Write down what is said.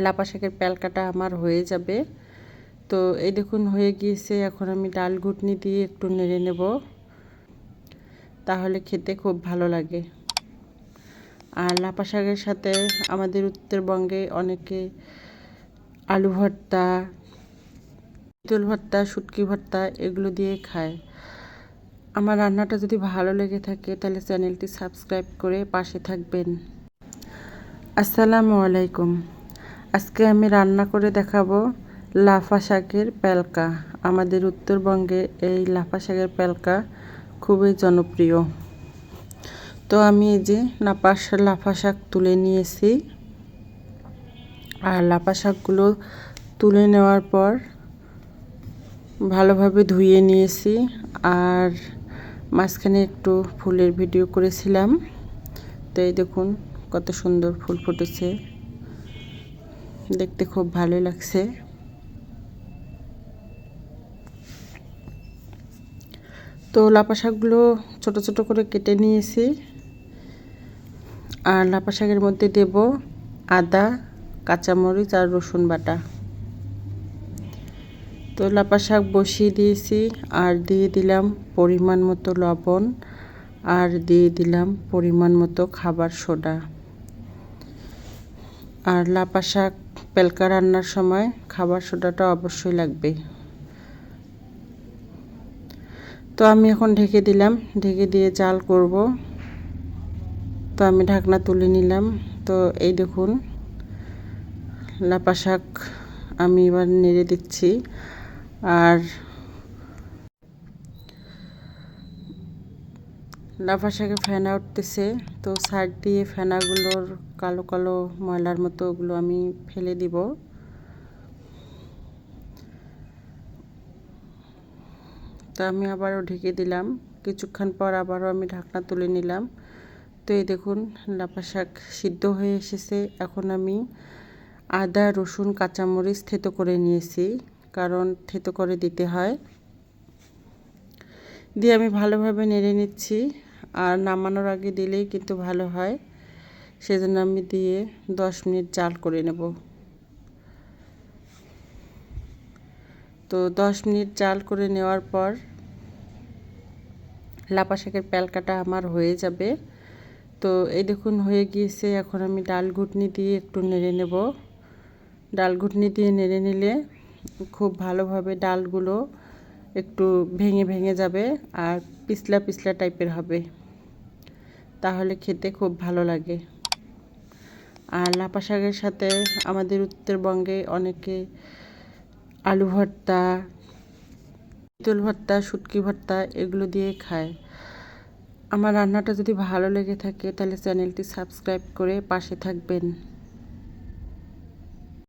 লাপা শাকের প্যালকাটা আমার হয়ে যাবে। তো এই দেখুন হয়ে গিয়েছে। এখন আমি ডাল ঘুটনি দিয়ে একটু নেড়ে নেব, তাহলে খেতে খুব ভালো লাগে। আর লাপা শাকের সাথে আমাদের উত্তরবঙ্গে অনেকে আলু ভর্তা, তেঁতুল ভর্তা, শুটকি ভর্তা এগুলো দিয়ে খায়। আমার রান্নাটা যদি ভালো লেগে থাকে তাহলে চ্যানেলটি সাবস্ক্রাইব করে পাশে থাকবেন। আসসালামু আলাইকুম। আজকে আমি রান্না করে দেখাবো লাফা শাকের প্যালকা। আমাদের উত্তরবঙ্গে এই লাফা শাকের প্যালকা খুবই জনপ্রিয়। তো আমি এই যে লাফা শাক তুলে নিয়েছি। আর লাফা শাকগুলো তুলে নেওয়ার পর ভালোভাবে ধুয়ে নিয়েছি। আর মাঝখানে একটু ফুলের ভিডিও করেছিলাম। তো এই দেখুন কত সুন্দর ফুল ফুটেছে, দেখতে খুব ভালো লাগছে। তো লাফা শাকগুলো ছোট ছোট করে কেটে নিয়েছি। আর লাফা শাকের মধ্যে দেব আদা, কাঁচামরিচ আর রসুন বাটা। তো লাফা শাক বসিয়ে দিয়েছি আর দিয়ে দিলাম পরিমাণ মতো লবণ আর দিয়ে দিলাম পরিমাণ মতো খাবার সোডা। আর লাফা শাক প্যালকা রান্নার সময় খাবার সোডাটা অবশ্যই লাগবে। তো আমি এখন ঢেকে দিলাম, ঢেকে দিয়ে জাল করব। তো আমি ঢাকনা তুলে নিলাম। তো এই দেখুন লাফা শাক আমি এবার নেড়ে দিচ্ছি। আর লাফা শাকে ফেনা উঠতেছে। তো সাইড দিয়ে ফেনাগুলোর কালো কালো ময়লার মতো ওগুলো আমি ফেলে দিব। তো আমি আবারও ঢেকে দিলাম। কিছুক্ষণ পর আবারও আমি ঢাকনা তুলে নিলাম। তো এই দেখুন লাফা শাক সিদ্ধ হয়ে এসেছে। এখন আমি আদা, রসুন, কাঁচামরিচ থেতো করে নিয়েছি, কারণ থেতো করে দিতে হয়। দিয়ে আমি ভালোভাবে নেড়ে নিচ্ছি। আর নামানোর আগে দিলেই কিন্তু ভালো হয়, সেজন্য আমি দিয়ে 10 মিনিট জাল করে নেব। তো 10 মিনিট জাল করে নেওয়ার পর লাফা শাকের প্যালকাটা আমার হয়ে যাবে। তো এই দেখুন হয়ে গিয়েছে। এখন আমি ডাল ঘুটনি দিয়ে একটু নেড়ে নেব। ডাল ঘুটনি দিয়ে নেড়ে নিলে খুব ভালোভাবে ডালগুলো একটু ভেঙে ভেঙে যাবে আর পিছলা পিছলা টাইপের হবে, তাহলে খেতে খুব ভালো লাগে। আর লাফা শাকের সাথে আমাদের উত্তরবঙ্গে অনেকে আলু ভর্তা, তেঁতুল ভর্তা, শুটকি ভর্তা এগুলো দিয়ে খায়। আমার রান্নাটা যদি ভালো লেগে থাকে তাহলে চ্যানেলটি সাবস্ক্রাইব করে পাশে থাকবেন।